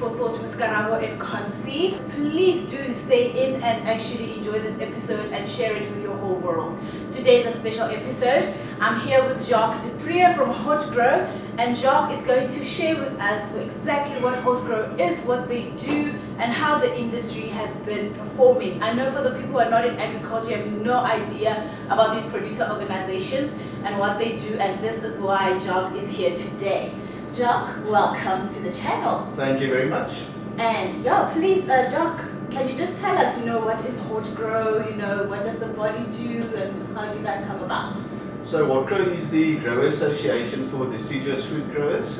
for thought with Karabo and Kansi. Please do stay in and actually enjoy this episode and share it with your whole world. Today's a special episode. I'm here with Jacques du Preez from Hortgro, and Jacques is going to share with us exactly what Hortgro is, what they do, and how the industry has been performing. I know for the people who are not in agriculture, you have no idea about these producer organizations and what they do, and this is why Jacques is here today. Jacques, welcome to the channel. Thank you very much. And yeah, please, Jacques, can you just tell us, what is Hortgro, what does the body do, and how do you guys come about? So Hortgro is the grower association for deciduous fruit growers.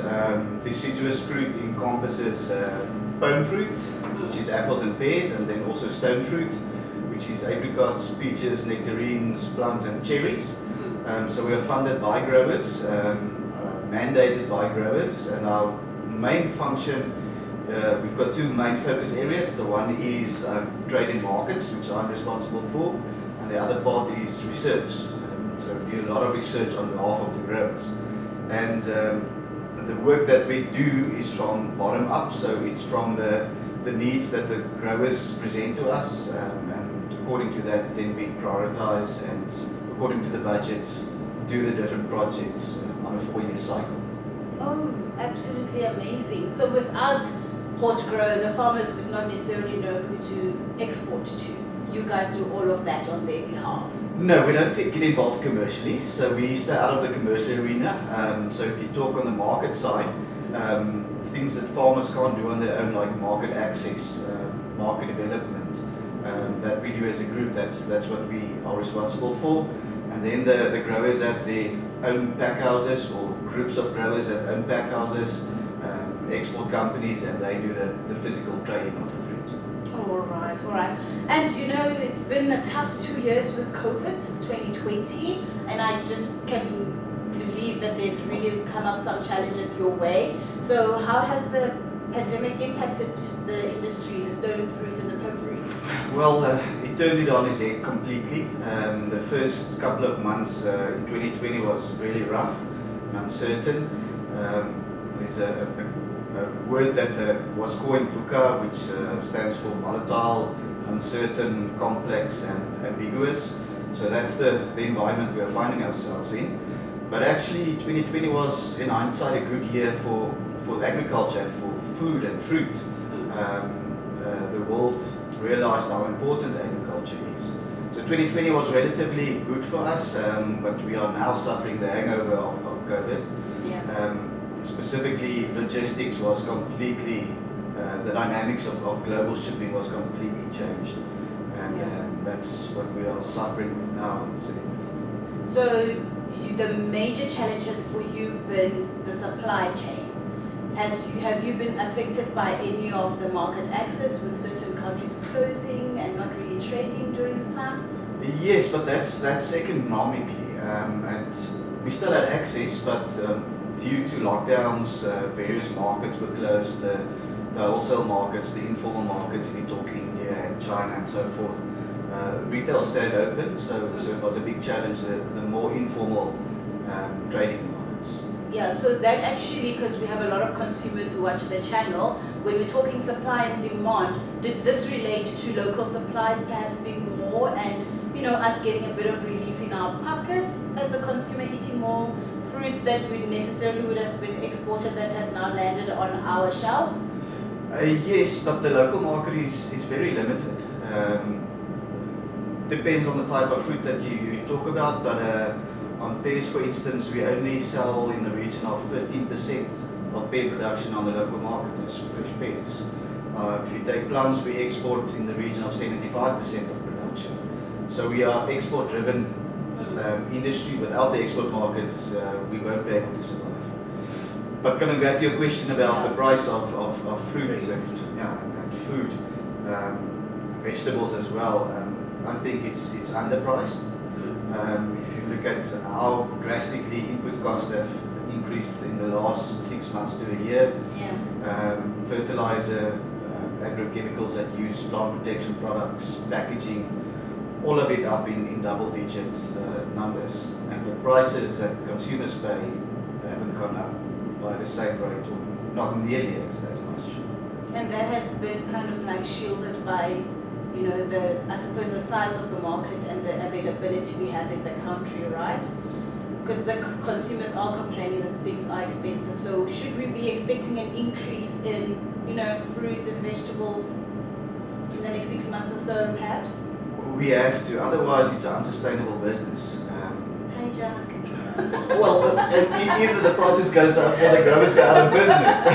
Deciduous fruit encompasses pome fruit, which is apples and pears, and then also stone fruit, which is apricots, peaches, nectarines, plums and cherries. So we are funded by growers, mandated by growers, and our main function, we've got two main focus areas. The one is trade and markets, which I'm responsible for, and the other part is research. So we do a lot of research on behalf of the growers. And the work that we do is from bottom up, so it's from the needs that the growers present to us, and according to that then we prioritize, and according to the budget do the different projects on a 4-year cycle. Oh, absolutely amazing. So without Hortgro, the farmers would not necessarily know who to export to. You guys do all of that on their behalf? No, we don't get involved commercially, so we stay out of the commercial arena. So if you talk on the market side, things that farmers can't do on their own, like market access, market development, that we do as a group, that's what we are responsible for. And then the growers have their own pack houses, or groups of growers that own pack houses, export companies, and they do the physical trading of the fruit. All right. And it's been a tough 2 years with COVID since 2020, and I just can believe that there's really come up some challenges your way. So how has the pandemic impacted the industry, the stolen fruit and the pome fruit? Well, it turned it on its head completely. The first couple of months in 2020 was really rough and uncertain. There's a word that was coined VUCA, which stands for volatile, uncertain, complex and ambiguous. So that's the environment we are finding ourselves in. But actually 2020 was, in hindsight, a good year for agriculture and for food and fruit. The world realized how important agriculture is. So 2020 was relatively good for us, but we are now suffering the hangover of COVID. Yeah. Specifically, logistics was completely, the dynamics of global shipping was completely changed. And that's what we are suffering with now and sitting with. So the major challenges for you been the supply chains. Have you been affected by any of the market access, with certain countries closing and not really trading during this time? Yes, but that's economically, and we still had access, but due to lockdowns, various markets were closed, the wholesale markets, the informal markets, if you talk India and China and so forth. Retail stayed open, so it was a big challenge, the more informal trading markets. Yeah, so that actually, because we have a lot of consumers who watch the channel, when we're talking supply and demand, did this relate to local supplies perhaps being more, and us getting a bit of relief in our pockets as the consumer eating more fruits that we necessarily would have been exported that has now landed on our shelves? Yes, but the local market is very limited. Depends on the type of fruit that you talk about, but on pears, for instance, we only sell in the region of 15% of pear production on the local market as fresh pears. If you take plums, we export in the region of 75% of production. So we are export-driven industry. Without the export markets, we won't be able to survive. But coming back to your question about the price of fruits and food, vegetables as well, I think it's underpriced. If you look at how drastically input costs have increased in the last 6 months to a year, fertilizer, agrochemicals that use plant protection products, packaging, all of it up in double-digit numbers, and the prices that consumers pay haven't gone up by the same rate, or not nearly as much. And that has been kind of like shielded by, I suppose the size of the market and the availability we have in the country, right? Because the consumers are complaining that things are expensive. So should we be expecting an increase in, fruits and vegetables in the next 6 months or so, perhaps? We have to, otherwise it's an unsustainable business. Hey, Jacques. Well, either the prices goes up or the growers go out of business.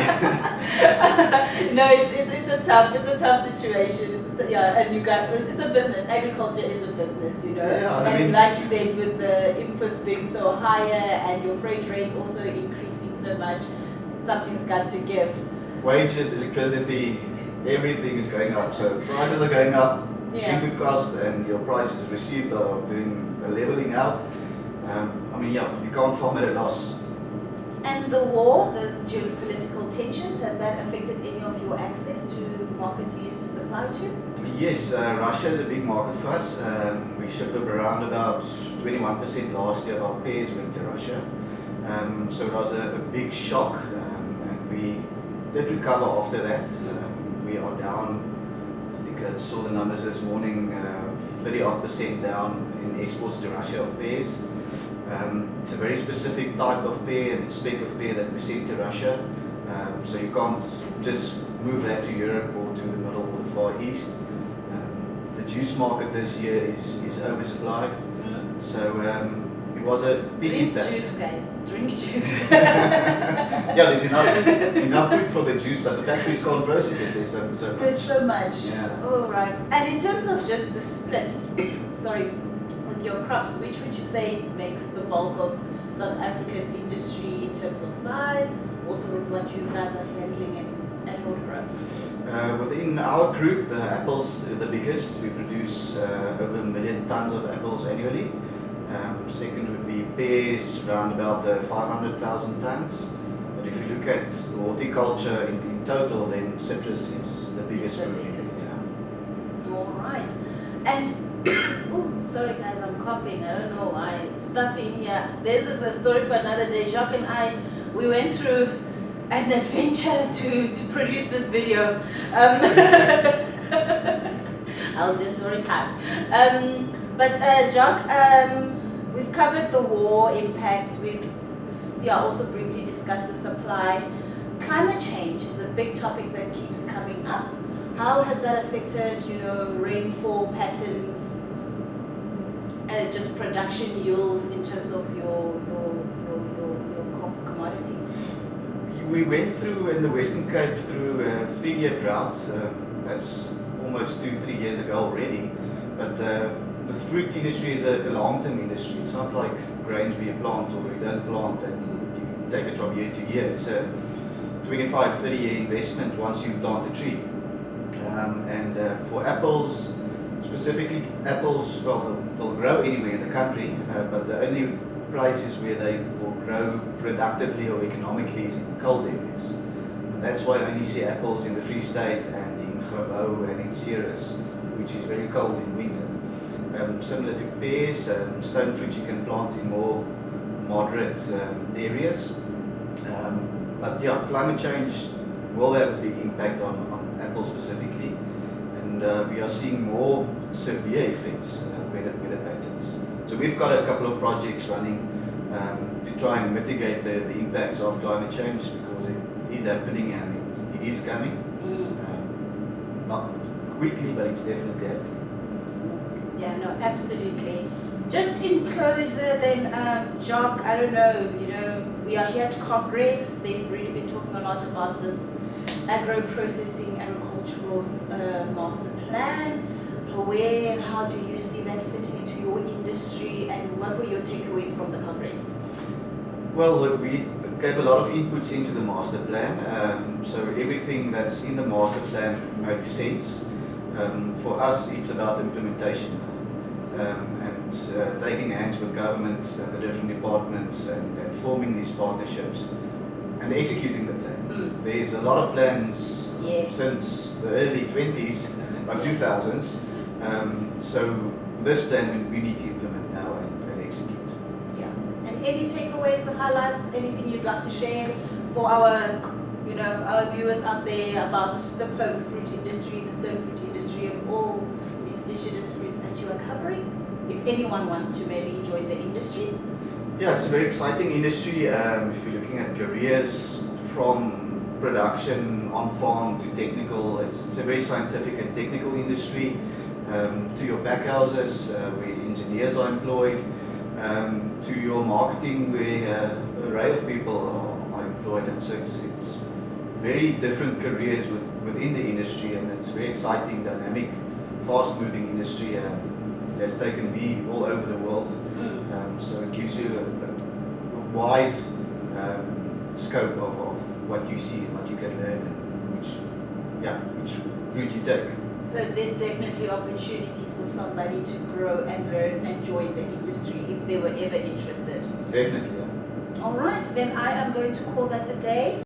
No, it's a tough situation. And it's a business. Agriculture is a business, Yeah, and like you said, with the inputs being so higher and your freight rates also increasing so much, something's got to give. Wages, electricity, everything is going up. So prices are going up. Yeah. Input cost and your prices received are doing a leveling out. You can't farm at a loss. And the war, the geopolitical tensions, has that affected any of your access to markets you used to supply to? Yes, Russia is a big market for us. We shipped up around about 21% last year of our pears went to Russia. So it was a big shock, and we did recover after that. We are down, I think I saw the numbers this morning, 30% down in exports to Russia of pears. It's a very specific type of pear and spec of pear that we send to Russia. So you can't just move that to Europe or to the Middle or the Far East. The juice market this year is oversupplied. So it was a big impact. Drink juice, guys. Drink juice. Yeah, there's enough fruit for the juice, but the factories can't process it. There's so much. There's so much. Yeah. All right. And in terms of just the split, sorry, with your crops, which would you say makes the bulk of South Africa's industry in terms of size, also with what you guys are handling at Hortgro? Within our group, apples are the biggest. We produce over 1 million tons of apples annually. Second would be pears, around about 500,000 tons. But if you look at horticulture in total, then citrus is the biggest group. Yeah. All right. And, oh, sorry guys, I'm coughing. I don't know why. It's stuffy in here. This is a story for another day. Jacques and I, we went through an adventure to produce this video. I'll do story time. But Jacques, we've covered the war impacts. We've also briefly discussed the supply. Climate change is a big topic that keeps coming up. How has that affected, rainfall patterns, just production yields in terms of your commodities? We went through in the Western Cape through a 3-year drought. That's almost 2-3 years ago already. But the fruit industry is a long-term industry. It's not like grains where you plant or you don't plant and you take it from year to year. It's a 25-30 year investment once you plant a tree. And for apples, specifically apples, well, they'll grow anywhere in the country, but the only places where they will grow productively or economically is in cold areas. And that's why I only see apples in the Free State and in Hortgro and in Ceres, which is very cold in winter. Similar to pears, stone fruit you can plant in more moderate areas. But yeah, climate change will have a big impact on apples specifically, and we are seeing more severe effects, weather patterns. So we've got a couple of projects running to try and mitigate the impacts of climate change, because it is happening and it is coming. Not quickly, but it's definitely happening. Yeah, no, absolutely. Just in closer then, Jacques, I don't know, we are here at Congress. They've really been talking a lot about this agro-processing agricultural master plan. Where and how do you see that fitting into your industry, and what were your takeaways from the Congress? Well, look, we gave a lot of inputs into the master plan, so everything that's in the master plan makes sense. For us, it's about implementation and taking hands with government, the different departments, and forming these partnerships and executing the plan. There's a lot of plans since the early 20s, by 2000s. So this plan we need to implement now and execute. Yeah. And any takeaways, the highlights, anything you'd like to share for our our viewers out there about the plum fruit industry, the stone fruit industry, and all these deciduous fruits that you are covering, if anyone wants to maybe join the industry? Yeah, it's a very exciting industry. If you're looking at careers from production on farm to technical, it's a very scientific and technical industry. To your packhouses, where engineers are employed, to your marketing, where an array of people are employed, and so it's very different careers within the industry, and it's very exciting, dynamic, fast-moving industry. It has taken me all over the world, so it gives you a wide scope of what you see and what you can learn, and which route you take. So there's definitely opportunities for somebody to grow and learn and join the industry if they were ever interested. Definitely. Yeah. All right, then I am going to call that a day.